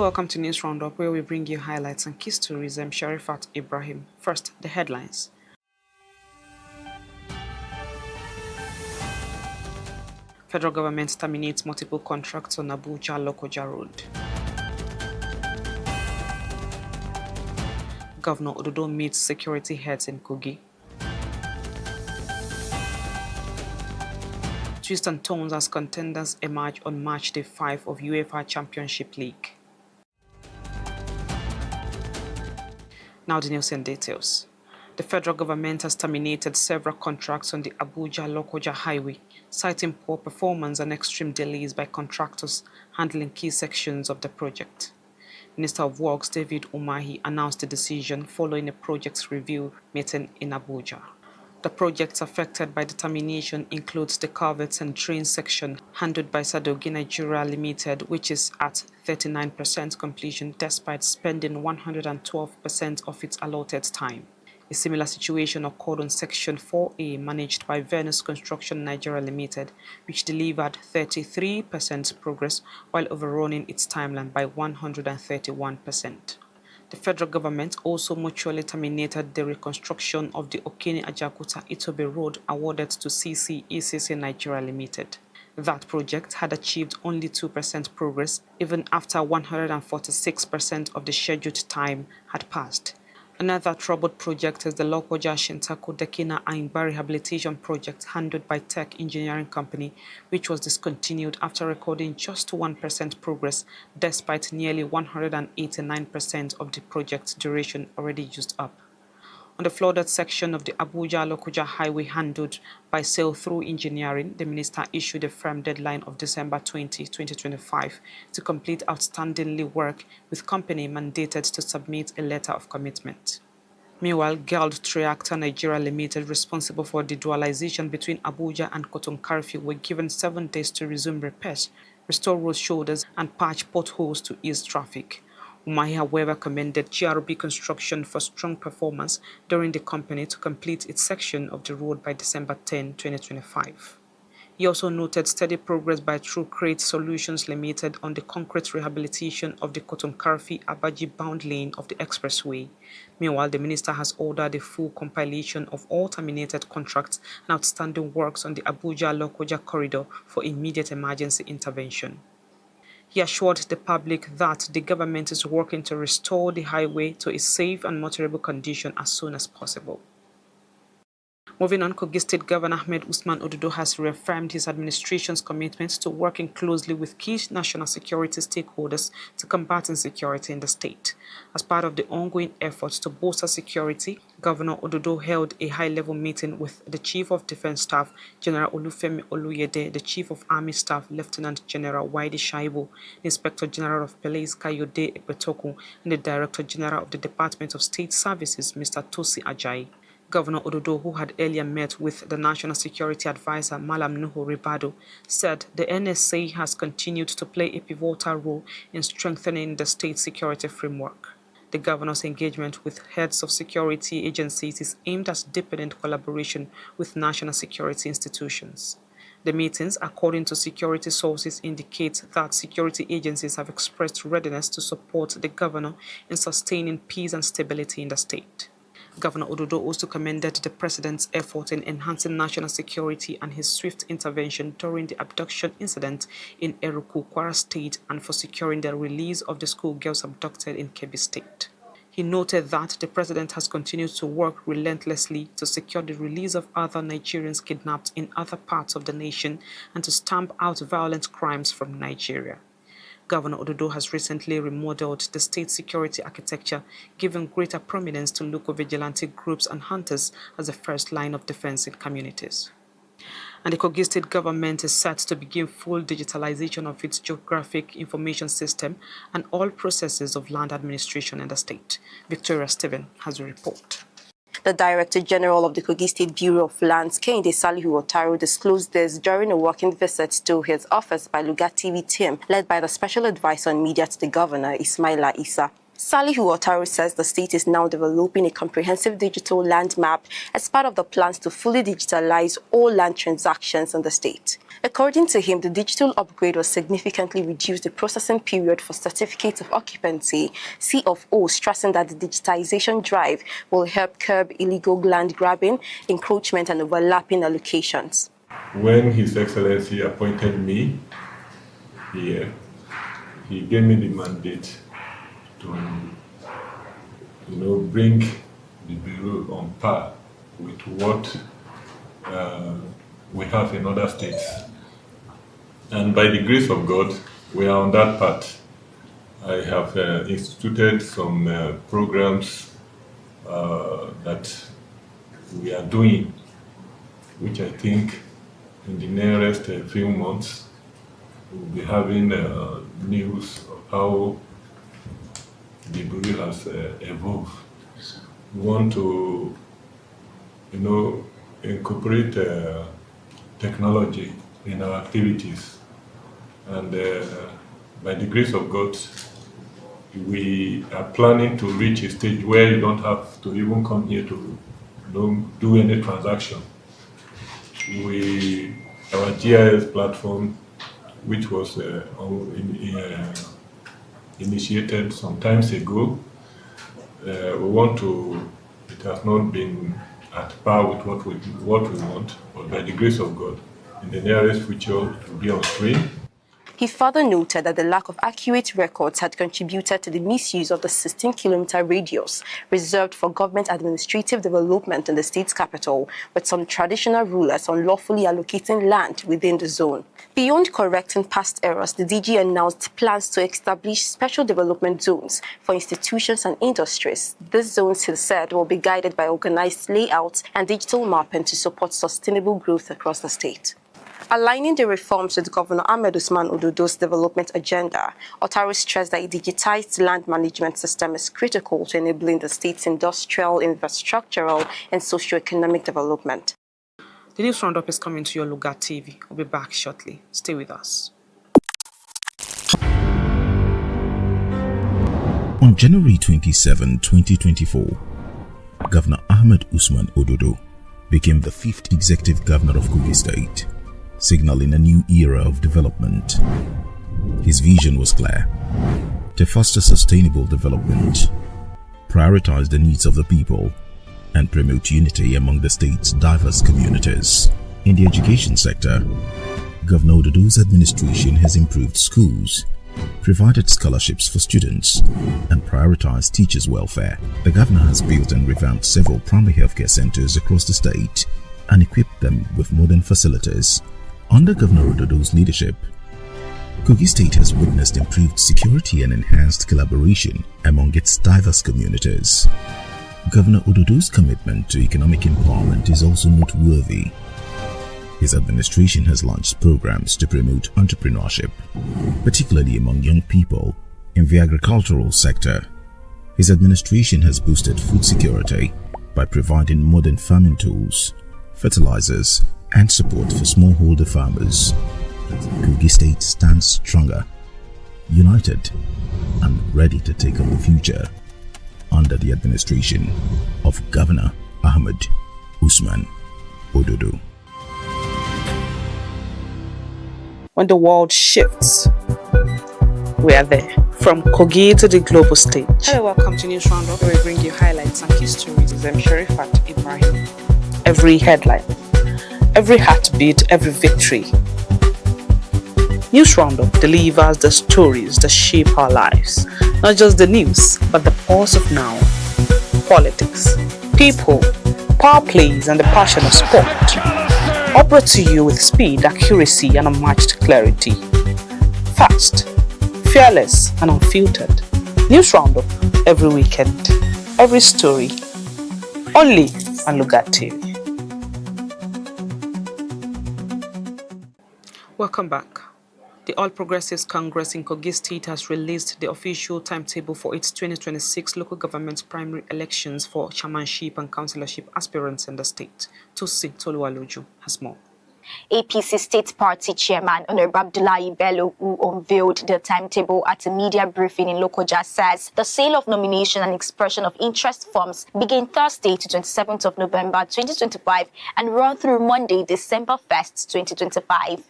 Welcome to News Roundup, where we bring you highlights and key stories. I'm Sharifat Ibrahim. First, the headlines. Federal government terminates multiple contracts on Abuja-Lokoja road. Governor Ododo meets security heads in Kogi. Twist and tones as contenders emerge on March Day 5 of UEFA Championship League. Now the news and details. The federal government has terminated several contracts on the Abuja-Lokoja highway, citing poor performance and extreme delays by contractors handling key sections of the project. Minister of Works David Umahi announced the decision following a project's review meeting in Abuja. The projects affected by the termination includes the culverts and drain section handled by Sadogi Nigeria Limited, which is at 39% completion despite spending 112% of its allotted time. A similar situation occurred on Section 4A managed by Venus Construction Nigeria Limited, which delivered 33% progress while overrunning its timeline by 131%. The federal government also mutually terminated the reconstruction of the Okene-Ajakuta-Itobe Road awarded to CCECC Nigeria Limited. That project had achieved only 2% progress even after 146% of the scheduled time had passed. Another troubled project is the Lokoja Shintako Dekina Aimba Rehabilitation Project handled by Tech Engineering Company, which was discontinued after recording just 1% progress despite nearly 189% of the project's duration already used up. On the flooded section of the Abuja-Lokoja highway handled by Sail-Through Engineering, the minister issued a firm deadline of December 20, 2025 to complete outstanding work, with company mandated to submit a letter of commitment. Meanwhile, Geld Triactor Nigeria Limited, responsible for the dualization between Abuja and Cotton Carrefour, were given 7 days to resume repairs, restore road shoulders, and patch potholes to ease traffic. Umahi, however, commended GRB Construction for strong performance during the company to complete its section of the road by December 10, 2025. He also noted steady progress by True Crate Solutions Limited on the concrete rehabilitation of the Cotton Carrefour-Abaji bound lane of the expressway. Meanwhile, the minister has ordered a full compilation of all terminated contracts and outstanding works on the Abuja-Lokoja corridor for immediate emergency intervention. He assured the public that the government is working to restore the highway to a safe and motorable condition as soon as possible. Moving on, Kogi State Governor Ahmed Usman Ododo has reaffirmed his administration's commitment to working closely with key national security stakeholders to combat insecurity in the state. As part of the ongoing efforts to bolster security, Governor Ododo held a high-level meeting with the Chief of Defense Staff, General Olufemi Oluyede, the Chief of Army Staff, Lieutenant General Waide Shaibu, the Inspector General of Police, Kayode Ekpetoku, and the Director General of the Department of State Services, Mr. Tosi Ajayi. Governor Ododo, who had earlier met with the National Security Advisor Malam Nuhu Ribado, said the NSA has continued to play a pivotal role in strengthening the state security framework. The governor's engagement with heads of security agencies is aimed at deepening collaboration with national security institutions. The meetings, according to security sources, indicate that security agencies have expressed readiness to support the governor in sustaining peace and stability in the state. Governor Ododo also commended the president's effort in enhancing national security and his swift intervention during the abduction incident in Eruku, Kwara State, and for securing the release of the schoolgirls abducted in Kebbi State. He noted that the president has continued to work relentlessly to secure the release of other Nigerians kidnapped in other parts of the nation and to stamp out violent crimes from Nigeria. Governor Ododo has recently remodeled the state security architecture, giving greater prominence to local vigilante groups and hunters as the first line of defense in communities. And the Kogi State government is set to begin full digitalization of its geographic information system and all processes of land administration in the state. Victoria Stephen has a report. The Director General of the Kogi State Bureau of Lands, Kehinde Salihu Otaru, disclosed this during a working visit to his office by Luga TV team, led by the Special Advisor on Media to the Governor, Ismaila Issa. Salihu Otaru says the state is now developing a comprehensive digital land map as part of the plans to fully digitalize all land transactions in the state. According to him, the digital upgrade will significantly reduce the processing period for certificates of occupancy, C of O, stressing that the digitization drive will help curb illegal land grabbing, encroachment, and overlapping allocations. When His Excellency appointed me here, he gave me the mandate to, bring the Bureau on par with what we have in other states. And by the grace of God, we are on that path. I have instituted some programs that we are doing, which I think in the nearest few months we'll be having news of how the Bureau has evolved. We want to, incorporate technology in our activities. And by the grace of God, we are planning to reach a stage where you don't have to even come here to do any transaction. Our GIS platform, which was initiated some time ago, it has not been at par with what we want, but by the grace of God, in the nearest future, it will be on stream. He further noted that the lack of accurate records had contributed to the misuse of the 16-kilometer radius reserved for government administrative development in the state's capital, with some traditional rulers unlawfully allocating land within the zone. Beyond correcting past errors, the DG announced plans to establish special development zones for institutions and industries. These zones, he said, will be guided by organized layouts and digital mapping to support sustainable growth across the state. Aligning the reforms with Governor Ahmed Usman Ododo's development agenda, Otaru stressed that a digitized land management system is critical to enabling the state's industrial, infrastructural, and socio-economic development. The news roundup is coming to your Luga TV. We'll be back shortly. Stay with us. On January 27, 2024, Governor Ahmed Usman Ododo became the 5th executive governor of Kogi State, signaling a new era of development. His vision was clear: to foster sustainable development, prioritize the needs of the people, and promote unity among the state's diverse communities. In the education sector, Governor Ododo's administration has improved schools, provided scholarships for students, and prioritized teachers' welfare. The governor has built and revamped several primary healthcare centers across the state and equipped them with modern facilities. Under Governor Ododo's leadership, Kogi State has witnessed improved security and enhanced collaboration among its diverse communities. Governor Ododo's commitment to economic empowerment is also noteworthy. His administration has launched programs to promote entrepreneurship, particularly among young people in the agricultural sector. His administration has boosted food security by providing modern farming tools, fertilizers, and support for smallholder farmers. Kogi State stands stronger, united, and ready to take on the future under the administration of Governor Ahmed Usman Ododo. When the world shifts, we are there. From Kogi to the global stage. Hello, welcome to News Roundup, where we bring you highlights and key stories. I'm Sherifat Ibrahim. Every headline, every heartbeat, every victory. News Roundup delivers the stories that shape our lives. Not just the news, but the pulse of now. Politics, people, power plays, and the passion of sport. All brought to you with speed, accuracy, and unmatched clarity. Fast, fearless, and unfiltered. News Roundup every weekend, every story. Only on Luga TV. Welcome back. The All Progressives Congress in Kogi State has released the official timetable for its 2026 local government primary elections for chairmanship and councillorship aspirants in the state. Tosin Toluwaloju has more. APC State Party Chairman Honorable Abdullahi Bello, who unveiled the timetable at a media briefing in Lokoja, says the sale of nomination and expression of interest forms begin Thursday to 27th of November 2025 and run through Monday, December 1st, 2025.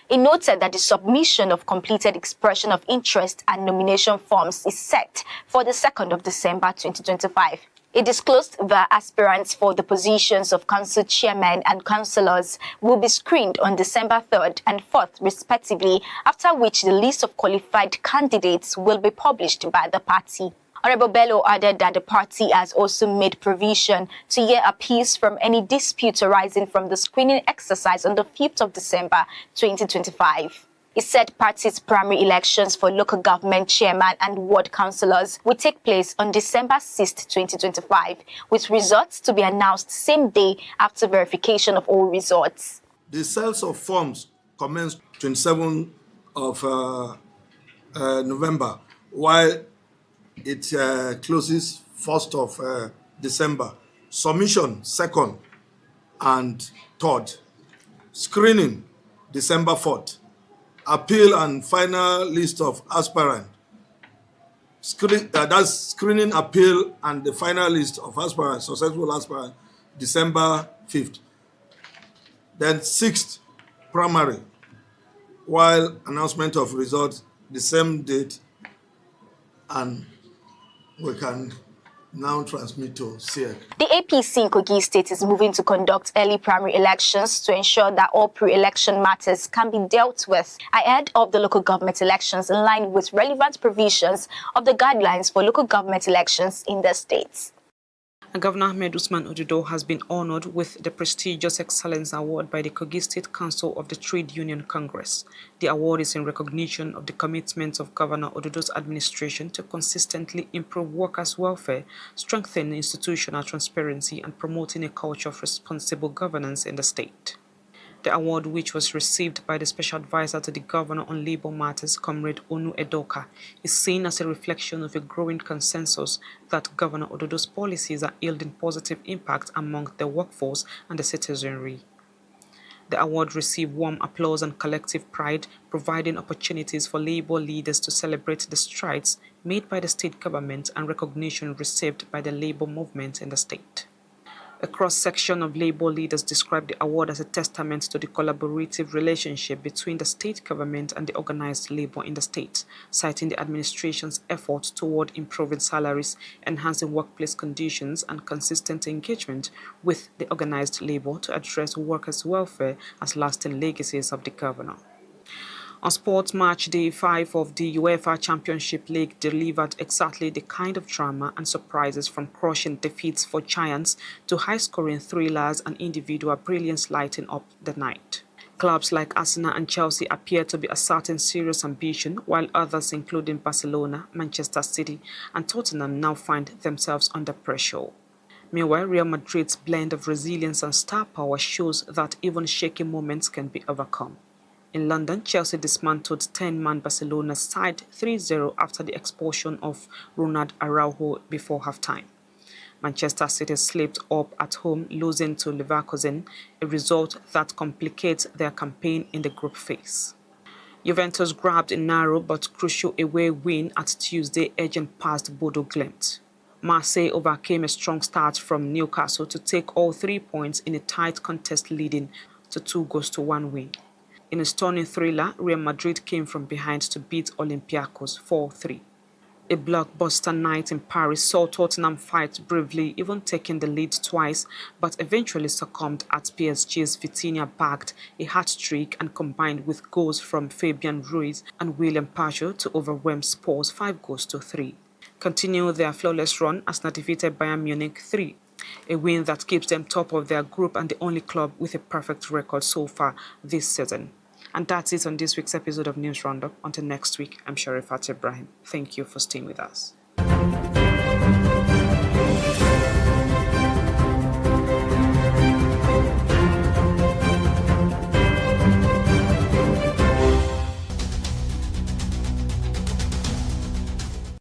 He noted that the submission of completed expression of interest and nomination forms is set for the 2nd of December 2025. It disclosed that aspirants for the positions of council chairmen and councillors will be screened on December 3rd and 4th, respectively, after which the list of qualified candidates will be published by the party. Honorable Bello added that the party has also made provision to hear appeals from any disputes arising from the screening exercise on the 5th of December 2025. He said party's primary elections for local government chairman and ward councillors will take place on December 6, 2025, with results to be announced same day after verification of all results. The sales of forms commenced 27th of November, while it closes 1st of December. Submission 2nd and 3rd. Screening December 4th. Appeal and final list of aspirants. That's screening, appeal, and the final list of aspirants, successful aspirants, December 5th. Then 6th, primary, while announcement of results the same date, and we can now transmit to SEC. The APC in Kogi State is moving to conduct early primary elections to ensure that all pre-election matters can be dealt with ahead of the local government elections in line with relevant provisions of the guidelines for local government elections in the state. Governor Ahmed Usman Ododo has been honored with the prestigious Excellence Award by the Kogi State Council of the Trade Union Congress. The award is in recognition of the commitment of Governor Ododo's administration to consistently improve workers' welfare, strengthen institutional transparency, and promoting a culture of responsible governance in the state. The award, which was received by the Special Advisor to the Governor on Labour Matters, Comrade Onu Edoka, is seen as a reflection of a growing consensus that Governor Ododo's policies are yielding positive impact among the workforce and the citizenry. The award received warm applause and collective pride, providing opportunities for Labour leaders to celebrate the strides made by the state government and recognition received by the Labour movement in the state. A cross-section of Labour leaders described the award as a testament to the collaborative relationship between the state government and the organized labour in the state, citing the administration's efforts toward improving salaries, enhancing workplace conditions, and consistent engagement with the organized labour to address workers' welfare as lasting legacies of the governor. On sports, match day 5 of the UEFA Championship League delivered exactly the kind of drama and surprises, from crushing defeats for giants to high-scoring thrillers and individual brilliance lighting up the night. Clubs like Arsenal and Chelsea appear to be asserting serious ambition, while others, including Barcelona, Manchester City, and Tottenham, now find themselves under pressure. Meanwhile, Real Madrid's blend of resilience and star power shows that even shaky moments can be overcome. In London, Chelsea dismantled 10-man Barcelona side 3-0 after the expulsion of Ronald Araujo before halftime. Manchester City slipped up at home, losing to Leverkusen, a result that complicates their campaign in the group phase. Juventus grabbed a narrow but crucial away win at Tuesday, edging past Bodo Glimt. Marseille overcame a strong start from Newcastle to take all 3 points in a tight contest, leading to 2-1 win. In a stunning thriller, Real Madrid came from behind to beat Olympiacos 4-3. A blockbuster night in Paris saw Tottenham fight bravely, even taking the lead twice, but eventually succumbed at PSG's Vitinha bagged a hat-trick and combined with goals from Fabian Ruiz and William Pacho to overwhelm Spurs 5-3. Continue their flawless run, Arsenal defeated Bayern Munich 3. A win that keeps them top of their group and the only club with a perfect record so far this season. And that's it on this week's episode of News Roundup. Until next week, I'm Sharifat Ibrahim. Thank you for staying with us.